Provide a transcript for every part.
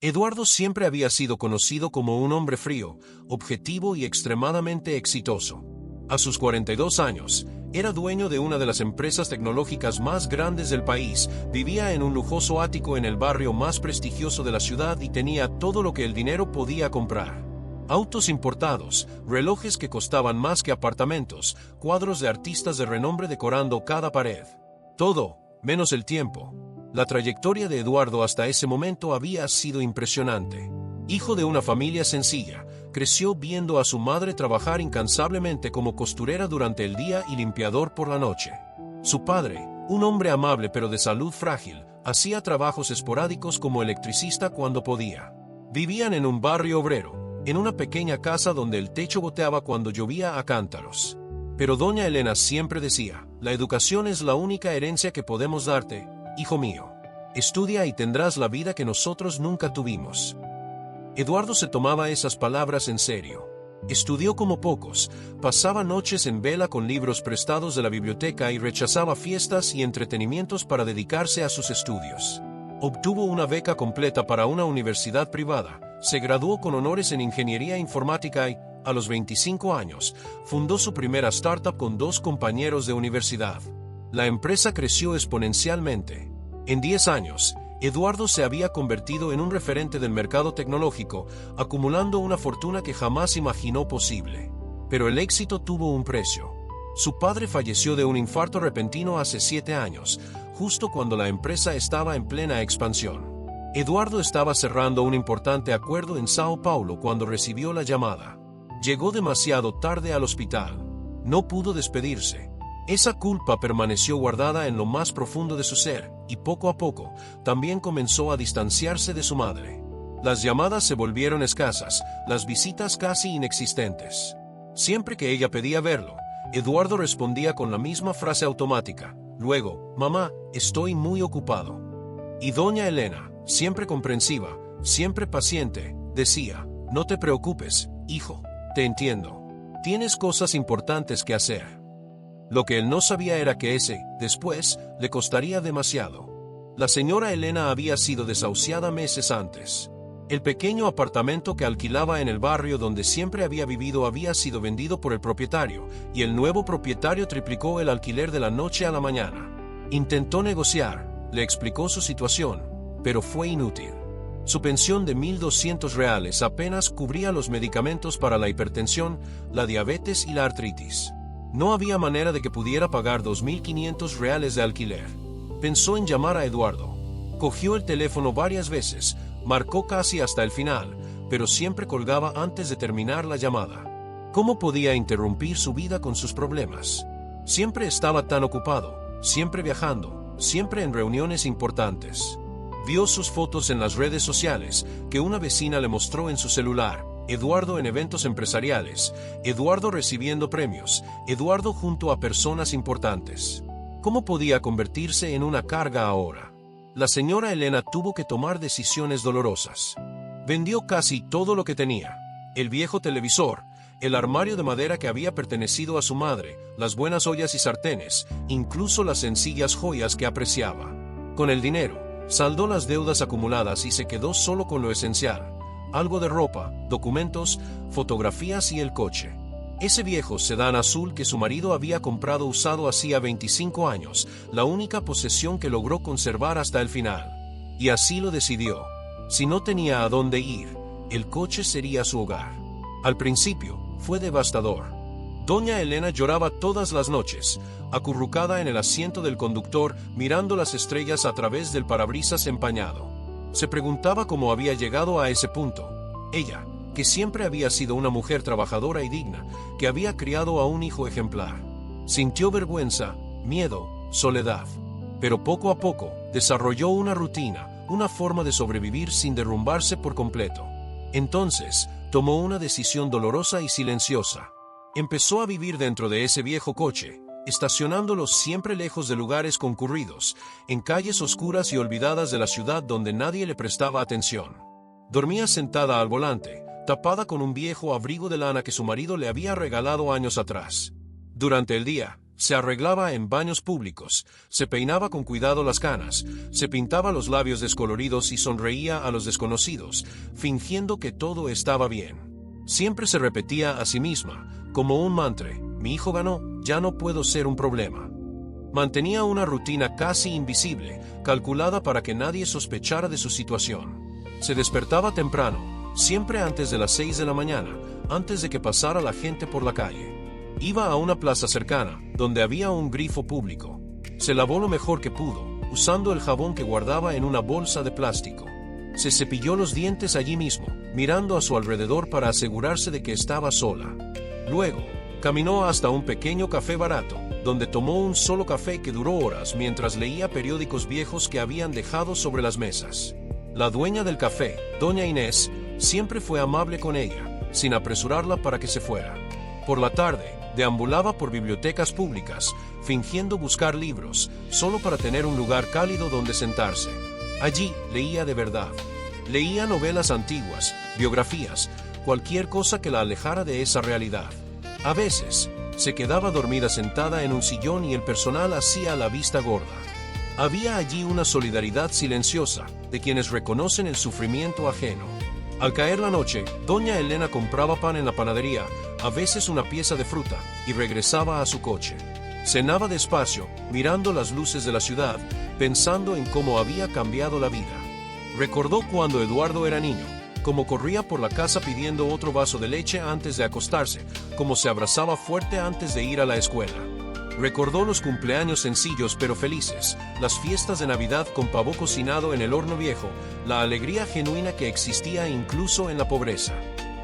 Eduardo siempre había sido conocido como un hombre frío, objetivo y extremadamente exitoso. A sus 42 años, era dueño de una de las empresas tecnológicas más grandes del país, vivía en un lujoso ático en el barrio más prestigioso de la ciudad y tenía todo lo que el dinero podía comprar. Autos importados, relojes que costaban más que apartamentos, cuadros de artistas de renombre decorando cada pared. Todo, menos el tiempo. La trayectoria de Eduardo hasta ese momento había sido impresionante. Hijo de una familia sencilla, creció viendo a su madre trabajar incansablemente como costurera durante el día y limpiador por la noche. Su padre, un hombre amable pero de salud frágil, hacía trabajos esporádicos como electricista cuando podía. Vivían en un barrio obrero, en una pequeña casa donde el techo goteaba cuando llovía a cántaros. Pero doña Elena siempre decía, la educación es la única herencia que podemos darte, hijo mío. Estudia y tendrás la vida que nosotros nunca tuvimos. Eduardo se tomaba esas palabras en serio. Estudió como pocos, pasaba noches en vela con libros prestados de la biblioteca y rechazaba fiestas y entretenimientos para dedicarse a sus estudios. Obtuvo una beca completa para una universidad privada, se graduó con honores en ingeniería informática y, a los 25 años, fundó su primera startup con 2 compañeros de universidad. La empresa creció exponencialmente. En 10 años, Eduardo se había convertido en un referente del mercado tecnológico, acumulando una fortuna que jamás imaginó posible. Pero el éxito tuvo un precio. Su padre falleció de un infarto repentino hace 7 años, justo cuando la empresa estaba en plena expansión. Eduardo estaba cerrando un importante acuerdo en Sao Paulo cuando recibió la llamada. Llegó demasiado tarde al hospital. No pudo despedirse. Esa culpa permaneció guardada en lo más profundo de su ser, y poco a poco, también comenzó a distanciarse de su madre. Las llamadas se volvieron escasas, las visitas casi inexistentes. Siempre que ella pedía verlo, Eduardo respondía con la misma frase automática, luego, mamá, estoy muy ocupado. Y doña Elena, siempre comprensiva, siempre paciente, decía, no te preocupes, hijo, te entiendo. Tienes cosas importantes que hacer. Lo que él no sabía era que después, le costaría demasiado. La señora Elena había sido desahuciada meses antes. El pequeño apartamento que alquilaba en el barrio donde siempre había vivido había sido vendido por el propietario, y el nuevo propietario triplicó el alquiler de la noche a la mañana. Intentó negociar, le explicó su situación, pero fue inútil. Su pensión de $1,200 apenas cubría los medicamentos para la hipertensión, la diabetes y la artritis. No había manera de que pudiera pagar $2,500 de alquiler. Pensó en llamar a Eduardo. Cogió el teléfono varias veces, marcó casi hasta el final, pero siempre colgaba antes de terminar la llamada. ¿Cómo podía interrumpir su vida con sus problemas? Siempre estaba tan ocupado, siempre viajando, siempre en reuniones importantes. Vio sus fotos en las redes sociales, que una vecina le mostró en su celular. Eduardo en eventos empresariales, Eduardo recibiendo premios, Eduardo junto a personas importantes. ¿Cómo podía convertirse en una carga ahora? La señora Elena tuvo que tomar decisiones dolorosas. Vendió casi todo lo que tenía. El viejo televisor, el armario de madera que había pertenecido a su madre, las buenas ollas y sartenes, incluso las sencillas joyas que apreciaba. Con el dinero, saldó las deudas acumuladas y se quedó solo con lo esencial. Algo de ropa, documentos, fotografías y el coche. Ese viejo sedán azul que su marido había comprado usado hacía 25 años, la única posesión que logró conservar hasta el final. Y así lo decidió. Si no tenía a dónde ir, el coche sería su hogar. Al principio, fue devastador. Doña Elena lloraba todas las noches, acurrucada en el asiento del conductor, mirando las estrellas a través del parabrisas empañado. Se preguntaba cómo había llegado a ese punto. Ella, que siempre había sido una mujer trabajadora y digna, que había criado a un hijo ejemplar. Sintió vergüenza, miedo, soledad. Pero poco a poco, desarrolló una rutina, una forma de sobrevivir sin derrumbarse por completo. Entonces, tomó una decisión dolorosa y silenciosa. Empezó a vivir dentro de ese viejo coche, estacionándolo siempre lejos de lugares concurridos, en calles oscuras y olvidadas de la ciudad donde nadie le prestaba atención. Dormía sentada al volante, tapada con un viejo abrigo de lana que su marido le había regalado años atrás. Durante el día, Se arreglaba en baños públicos, se peinaba con cuidado las canas, se pintaba los labios descoloridos y sonreía a los desconocidos, fingiendo que todo estaba bien. Siempre se repetía a sí misma, como un mantra: mi hijo ganó, ya no puedo ser un problema. Mantenía una rutina casi invisible, calculada para que nadie sospechara de su situación. Se despertaba temprano, siempre antes de las 6 de la mañana, antes de que pasara la gente por la calle. Iba a una plaza cercana, donde había un grifo público. Se lavó lo mejor que pudo, usando el jabón que guardaba en una bolsa de plástico. Se cepilló los dientes allí mismo, mirando a su alrededor para asegurarse de que estaba sola. Luego, caminó hasta un pequeño café barato, donde tomó un solo café que duró horas mientras leía periódicos viejos que habían dejado sobre las mesas. La dueña del café, doña Inés, siempre fue amable con ella, sin apresurarla para que se fuera. Por la tarde, deambulaba por bibliotecas públicas, fingiendo buscar libros, solo para tener un lugar cálido donde sentarse. Allí leía de verdad. Leía novelas antiguas, biografías, cualquier cosa que la alejara de esa realidad. A veces, se quedaba dormida sentada en un sillón y el personal hacía la vista gorda. Había allí una solidaridad silenciosa, de quienes reconocen el sufrimiento ajeno. Al caer la noche, doña Elena compraba pan en la panadería, a veces una pieza de fruta, y regresaba a su coche. Cenaba despacio, mirando las luces de la ciudad, pensando en cómo había cambiado la vida. Recordó cuando Eduardo era niño, cómo corría por la casa pidiendo otro vaso de leche antes de acostarse, cómo se abrazaba fuerte antes de ir a la escuela. Recordó los cumpleaños sencillos pero felices, las fiestas de Navidad con pavo cocinado en el horno viejo, la alegría genuina que existía incluso en la pobreza.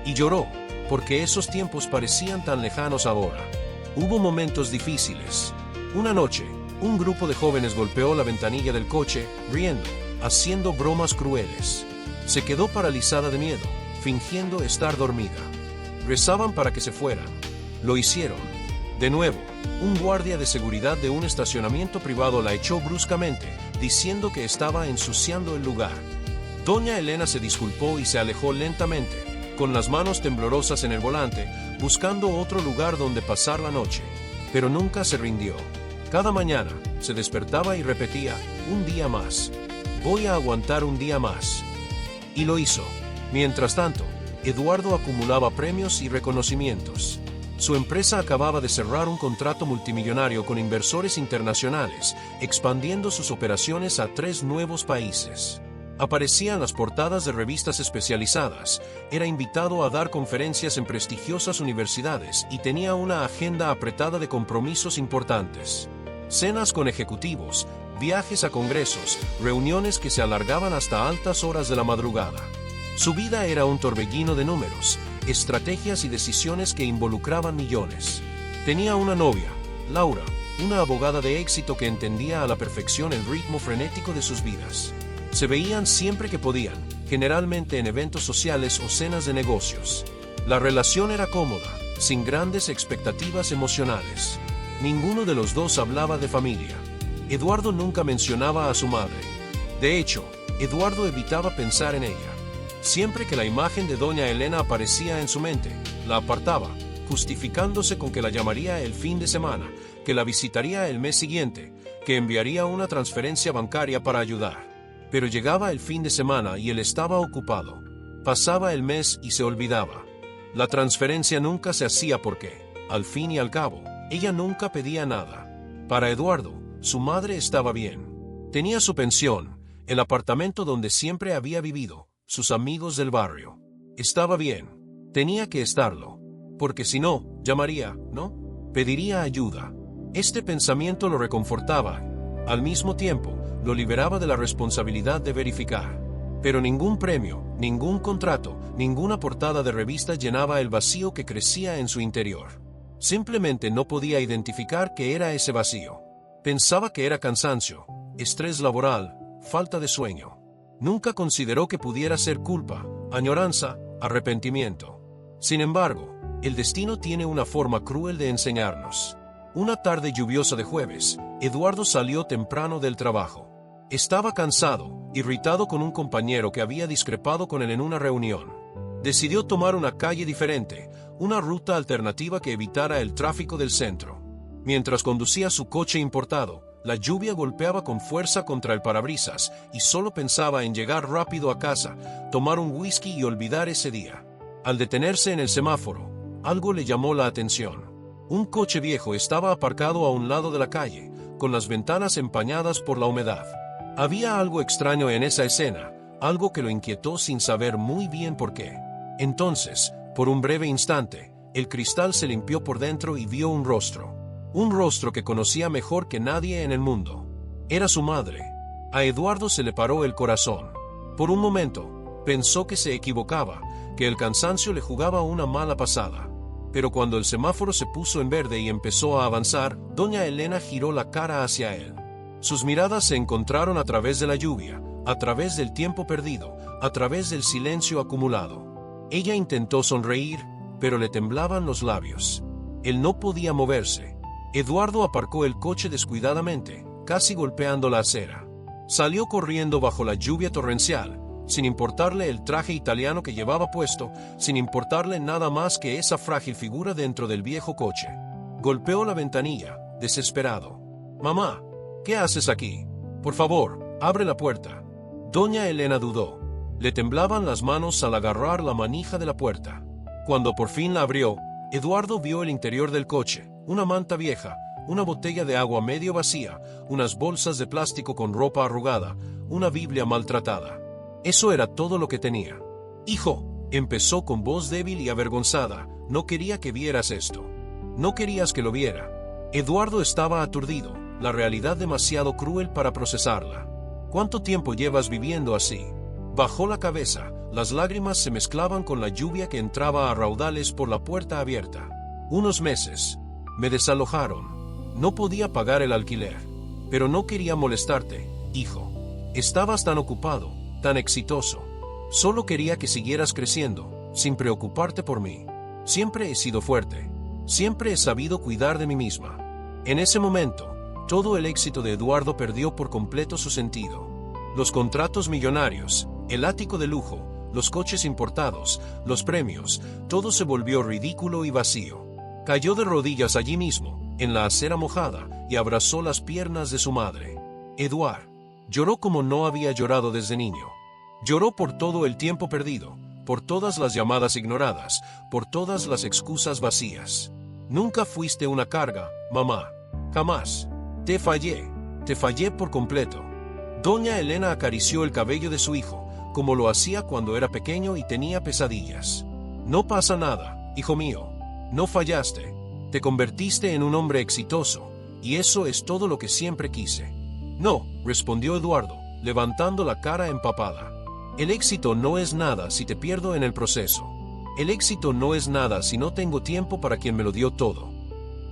Y lloró, porque esos tiempos parecían tan lejanos ahora. Hubo momentos difíciles. Una noche, un grupo de jóvenes golpeó la ventanilla del coche, riendo, haciendo bromas crueles. Se quedó paralizada de miedo, fingiendo estar dormida. Rezaban para que se fueran. Lo hicieron. De nuevo, un guardia de seguridad de un estacionamiento privado la echó bruscamente, diciendo que estaba ensuciando el lugar. Doña Elena se disculpó y se alejó lentamente, con las manos temblorosas en el volante, buscando otro lugar donde pasar la noche. Pero nunca se rindió. Cada mañana, se despertaba y repetía: un día más. Voy a aguantar un día más. Y lo hizo. Mientras tanto, Eduardo acumulaba premios y reconocimientos. Su empresa acababa de cerrar un contrato multimillonario con inversores internacionales, expandiendo sus operaciones a 3 nuevos países. Aparecía en las portadas de revistas especializadas, era invitado a dar conferencias en prestigiosas universidades y tenía una agenda apretada de compromisos importantes. Cenas con ejecutivos, viajes a congresos, reuniones que se alargaban hasta altas horas de la madrugada. Su vida era un torbellino de números, estrategias y decisiones que involucraban millones. Tenía una novia, Laura, una abogada de éxito que entendía a la perfección el ritmo frenético de sus vidas. Se veían siempre que podían, generalmente en eventos sociales o cenas de negocios. La relación era cómoda, sin grandes expectativas emocionales. Ninguno de los dos hablaba de familia. Eduardo nunca mencionaba a su madre. De hecho, Eduardo evitaba pensar en ella. Siempre que la imagen de doña Elena aparecía en su mente, la apartaba, justificándose con que la llamaría el fin de semana, que la visitaría el mes siguiente, que enviaría una transferencia bancaria para ayudar. Pero llegaba el fin de semana y él estaba ocupado. Pasaba el mes y se olvidaba. La transferencia nunca se hacía porque, al fin y al cabo, ella nunca pedía nada. Para Eduardo, su madre estaba bien. Tenía su pensión, el apartamento donde siempre había vivido, sus amigos del barrio. Estaba bien. Tenía que estarlo. Porque si no, llamaría, ¿no? Pediría ayuda. Este pensamiento lo reconfortaba. Al mismo tiempo, lo liberaba de la responsabilidad de verificar. Pero ningún premio, ningún contrato, ninguna portada de revista llenaba el vacío que crecía en su interior. Simplemente no podía identificar qué era ese vacío. Pensaba que era cansancio, estrés laboral, falta de sueño. Nunca consideró que pudiera ser culpa, añoranza, arrepentimiento. Sin embargo, el destino tiene una forma cruel de enseñarnos. Una tarde lluviosa de jueves, Eduardo salió temprano del trabajo. Estaba cansado, irritado con un compañero que había discrepado con él en una reunión. Decidió tomar una calle diferente, una ruta alternativa que evitara el tráfico del centro. Mientras conducía su coche importado, la lluvia golpeaba con fuerza contra el parabrisas y solo pensaba en llegar rápido a casa, tomar un whisky y olvidar ese día. Al detenerse en el semáforo, algo le llamó la atención. Un coche viejo estaba aparcado a un lado de la calle, con las ventanas empañadas por la humedad. Había algo extraño en esa escena, algo que lo inquietó sin saber muy bien por qué. Entonces, por un breve instante, el cristal se limpió por dentro y vio un rostro. Un rostro que conocía mejor que nadie en el mundo. Era su madre. A Eduardo se le paró el corazón. Por un momento, pensó que se equivocaba, que el cansancio le jugaba una mala pasada. Pero cuando el semáforo se puso en verde y empezó a avanzar, doña Elena giró la cara hacia él. Sus miradas se encontraron a través de la lluvia, a través del tiempo perdido, a través del silencio acumulado. Ella intentó sonreír, pero le temblaban los labios. Él no podía moverse. Eduardo aparcó el coche descuidadamente, casi golpeando la acera. Salió corriendo bajo la lluvia torrencial, sin importarle el traje italiano que llevaba puesto, sin importarle nada más que esa frágil figura dentro del viejo coche. Golpeó la ventanilla, desesperado. «Mamá, ¿qué haces aquí? Por favor, abre la puerta». Doña Elena dudó. Le temblaban las manos al agarrar la manija de la puerta. Cuando por fin la abrió, Eduardo vio el interior del coche, una manta vieja, una botella de agua medio vacía, unas bolsas de plástico con ropa arrugada, una Biblia maltratada. Eso era todo lo que tenía. «Hijo», empezó con voz débil y avergonzada, «no quería que vieras esto. No querías que lo viera». Eduardo estaba aturdido, la realidad demasiado cruel para procesarla. «¿Cuánto tiempo llevas viviendo así?». Bajó la cabeza, las lágrimas se mezclaban con la lluvia que entraba a raudales por la puerta abierta. «Unos meses. Me desalojaron. No podía pagar el alquiler. Pero no quería molestarte, hijo. Estabas tan ocupado, tan exitoso. Solo quería que siguieras creciendo, sin preocuparte por mí. Siempre he sido fuerte. Siempre he sabido cuidar de mí misma». En ese momento, todo el éxito de Eduardo perdió por completo su sentido. Los contratos millonarios, el ático de lujo, los coches importados, los premios, todo se volvió ridículo y vacío. Cayó de rodillas allí mismo, en la acera mojada, y abrazó las piernas de su madre. Eduard lloró como no había llorado desde niño. Lloró por todo el tiempo perdido, por todas las llamadas ignoradas, por todas las excusas vacías. «Nunca fuiste una carga, mamá. Jamás. Te fallé por completo». Doña Elena acarició el cabello de su hijo, como lo hacía cuando era pequeño y tenía pesadillas. «No pasa nada, hijo mío. No fallaste. Te convertiste en un hombre exitoso, y eso es todo lo que siempre quise». «No», respondió Eduardo, levantando la cara empapada. «El éxito no es nada si te pierdo en el proceso. El éxito no es nada si no tengo tiempo para quien me lo dio todo».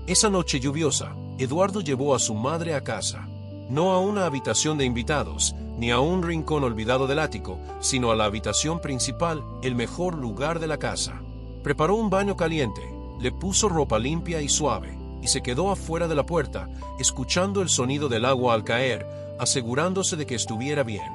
Esa noche lluviosa, Eduardo llevó a su madre a casa. No a una habitación de invitados, ni a un rincón olvidado del ático, sino a la habitación principal, el mejor lugar de la casa. Preparó un baño caliente, le puso ropa limpia y suave, y se quedó afuera de la puerta, escuchando el sonido del agua al caer, asegurándose de que estuviera bien.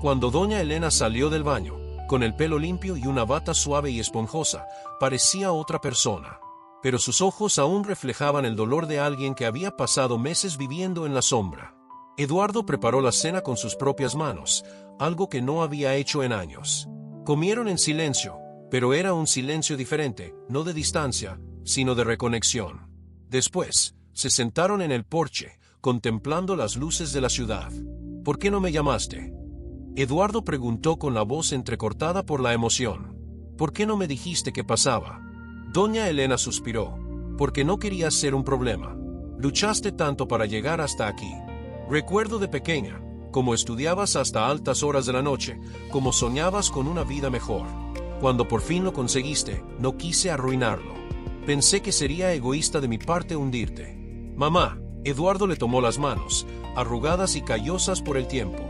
Cuando doña Elena salió del baño, con el pelo limpio y una bata suave y esponjosa, parecía otra persona. Pero sus ojos aún reflejaban el dolor de alguien que había pasado meses viviendo en la sombra. Eduardo preparó la cena con sus propias manos, algo que no había hecho en años. Comieron en silencio, pero era un silencio diferente, no de distancia, sino de reconexión. Después, se sentaron en el porche, contemplando las luces de la ciudad. «¿Por qué no me llamaste?», Eduardo preguntó con la voz entrecortada por la emoción. «¿Por qué no me dijiste qué pasaba?». Doña Elena suspiró. «Porque no querías ser un problema. Luchaste tanto para llegar hasta aquí. Recuerdo de pequeña, cómo estudiabas hasta altas horas de la noche, cómo soñabas con una vida mejor. Cuando por fin lo conseguiste, no quise arruinarlo. Pensé que sería egoísta de mi parte hundirte». «Mamá», Eduardo le tomó las manos, arrugadas y callosas por el tiempo.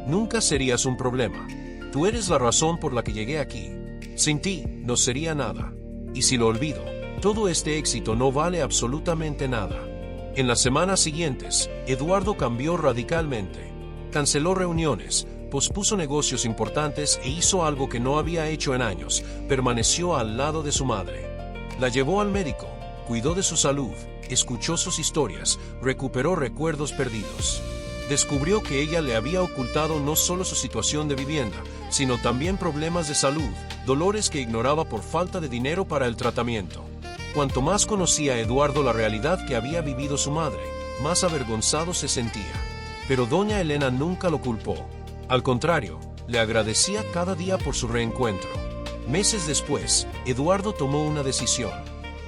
«Nunca serías un problema. Tú eres la razón por la que llegué aquí. Sin ti, no sería nada. Y si lo olvido, todo este éxito no vale absolutamente nada». En las semanas siguientes, Eduardo cambió radicalmente. Canceló reuniones, pospuso negocios importantes e hizo algo que no había hecho en años: permaneció al lado de su madre. La llevó al médico, cuidó de su salud, escuchó sus historias, recuperó recuerdos perdidos. Descubrió que ella le había ocultado no solo su situación de vivienda, sino también problemas de salud, dolores que ignoraba por falta de dinero para el tratamiento. Cuanto más conocía Eduardo la realidad que había vivido su madre, más avergonzado se sentía. Pero doña Elena nunca lo culpó. Al contrario, le agradecía cada día por su reencuentro. Meses después, Eduardo tomó una decisión.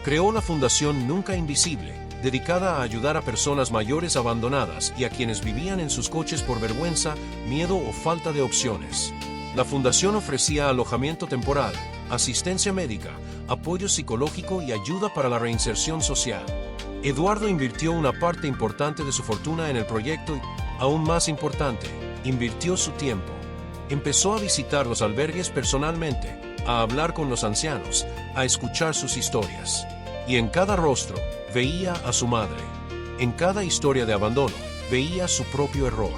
Creó la Fundación Nunca Invisible, dedicada a ayudar a personas mayores abandonadas y a quienes vivían en sus coches por vergüenza, miedo o falta de opciones. La fundación ofrecía alojamiento temporal, asistencia médica, apoyo psicológico y ayuda para la reinserción social. Eduardo invirtió una parte importante de su fortuna en el proyecto y, aún más importante, invirtió su tiempo. Empezó a visitar los albergues personalmente, a hablar con los ancianos, a escuchar sus historias. Y en cada rostro, veía a su madre. En cada historia de abandono, veía su propio error.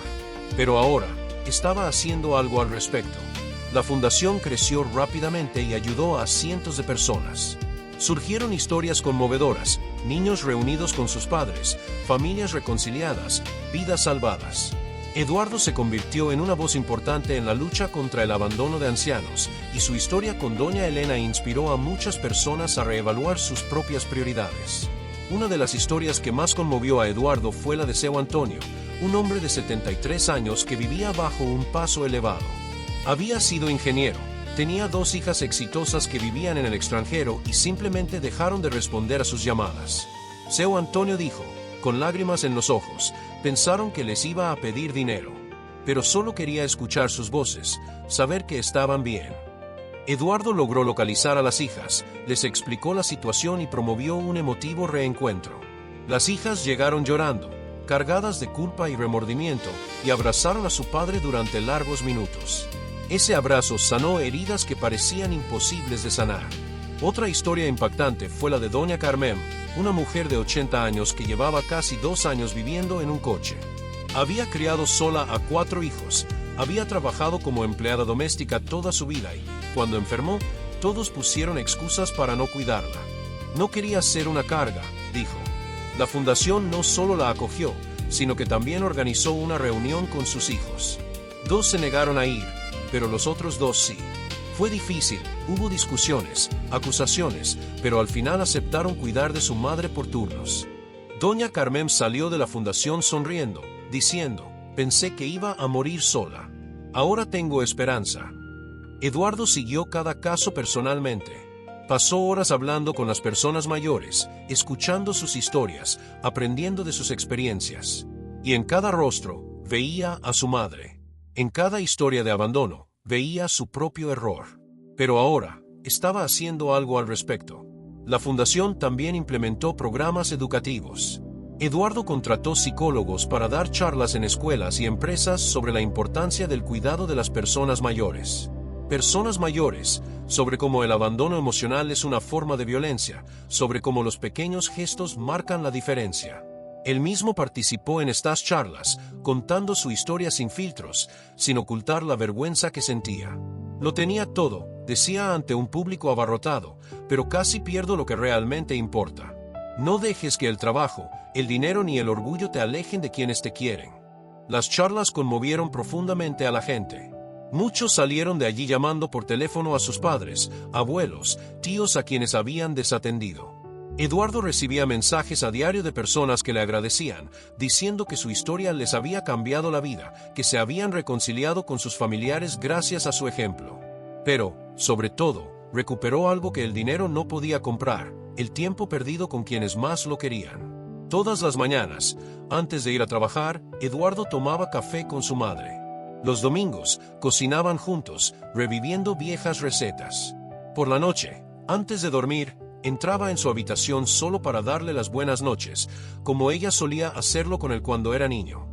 Pero ahora, estaba haciendo algo al respecto. La fundación creció rápidamente y ayudó a cientos de personas. Surgieron historias conmovedoras, niños reunidos con sus padres, familias reconciliadas, vidas salvadas. Eduardo se convirtió en una voz importante en la lucha contra el abandono de ancianos, y su historia con doña Elena inspiró a muchas personas a reevaluar sus propias prioridades. Una de las historias que más conmovió a Eduardo fue la de Seu Antonio, un hombre de 73 años que vivía bajo un paso elevado. Había sido ingeniero, tenía 2 hijas exitosas que vivían en el extranjero y simplemente dejaron de responder a sus llamadas. Seu Antonio dijo, con lágrimas en los ojos, pensaron que les iba a pedir dinero. Pero solo quería escuchar sus voces, saber que estaban bien. Eduardo logró localizar a las hijas, les explicó la situación y promovió un emotivo reencuentro. Las hijas llegaron llorando, cargadas de culpa y remordimiento, y abrazaron a su padre durante largos minutos. Ese abrazo sanó heridas que parecían imposibles de sanar. Otra historia impactante fue la de doña Carmen, una mujer de 80 años que llevaba casi 2 años viviendo en un coche. Había criado sola a 4 hijos, había trabajado como empleada doméstica toda su vida y, cuando enfermó, todos pusieron excusas para no cuidarla. No quería ser una carga, dijo. La fundación no solo la acogió, sino que también organizó una reunión con sus hijos. 2 se negaron a ir, pero los otros 2 sí. Fue difícil, hubo discusiones, acusaciones, pero al final aceptaron cuidar de su madre por turnos. Doña Carmen salió de la fundación sonriendo, diciendo, pensé que iba a morir sola. Ahora tengo esperanza. Eduardo siguió cada caso personalmente. Pasó horas hablando con las personas mayores, escuchando sus historias, aprendiendo de sus experiencias. Y en cada rostro, veía a su madre. En cada historia de abandono, veía su propio error. Pero ahora, estaba haciendo algo al respecto. La fundación también implementó programas educativos. Eduardo contrató psicólogos para dar charlas en escuelas y empresas sobre la importancia del cuidado de las personas mayores. Personas mayores, sobre cómo el abandono emocional es una forma de violencia, sobre cómo los pequeños gestos marcan la diferencia. Él mismo participó en estas charlas, contando su historia sin filtros, sin ocultar la vergüenza que sentía. Lo tenía todo, decía ante un público abarrotado, pero casi pierdo lo que realmente importa. No dejes que el trabajo, el dinero ni el orgullo te alejen de quienes te quieren. Las charlas conmovieron profundamente a la gente. Muchos salieron de allí llamando por teléfono a sus padres, abuelos, tíos a quienes habían desatendido. Eduardo recibía mensajes a diario de personas que le agradecían, diciendo que su historia les había cambiado la vida, que se habían reconciliado con sus familiares gracias a su ejemplo. Pero, sobre todo, recuperó algo que el dinero no podía comprar, el tiempo perdido con quienes más lo querían. Todas las mañanas, antes de ir a trabajar, Eduardo tomaba café con su madre. Los domingos, cocinaban juntos, reviviendo viejas recetas. Por la noche, antes de dormir, entraba en su habitación solo para darle las buenas noches, como ella solía hacerlo con él cuando era niño.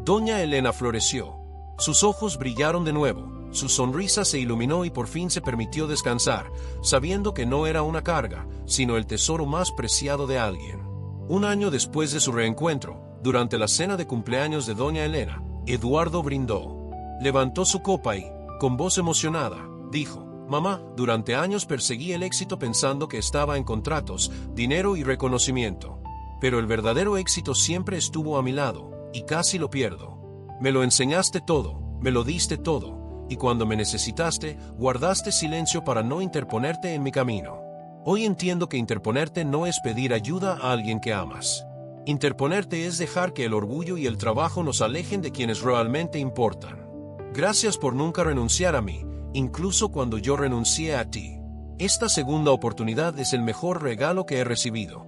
Doña Elena floreció. Sus ojos brillaron de nuevo, su sonrisa se iluminó y por fin se permitió descansar, sabiendo que no era una carga, sino el tesoro más preciado de alguien. Un año después de su reencuentro, durante la cena de cumpleaños de doña Elena, Eduardo brindó. Levantó su copa y, con voz emocionada, dijo: «Mamá, durante años perseguí el éxito pensando que estaba en contratos, dinero y reconocimiento. Pero el verdadero éxito siempre estuvo a mi lado, y casi lo pierdo. Me lo enseñaste todo, me lo diste todo, y cuando me necesitaste, guardaste silencio para no interponerte en mi camino. Hoy entiendo que interponerte no es pedir ayuda a alguien que amas. Interponerte es dejar que el orgullo y el trabajo nos alejen de quienes realmente importan. Gracias por nunca renunciar a mí, incluso cuando yo renuncié a ti. Esta segunda oportunidad es el mejor regalo que he recibido.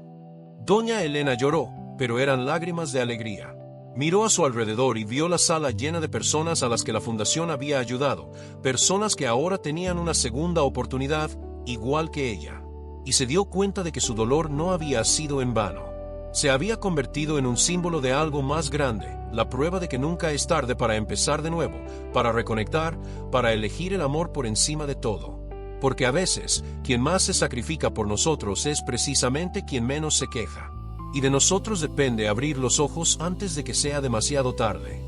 Doña Elena lloró, pero eran lágrimas de alegría. Miró a su alrededor y vio la sala llena de personas a las que la fundación había ayudado, personas que ahora tenían una segunda oportunidad, igual que ella. Y se dio cuenta de que su dolor no había sido en vano. Se había convertido en un símbolo de algo más grande, la prueba de que nunca es tarde para empezar de nuevo, para reconectar, para elegir el amor por encima de todo. Porque a veces, quien más se sacrifica por nosotros es precisamente quien menos se queja. Y de nosotros depende abrir los ojos antes de que sea demasiado tarde.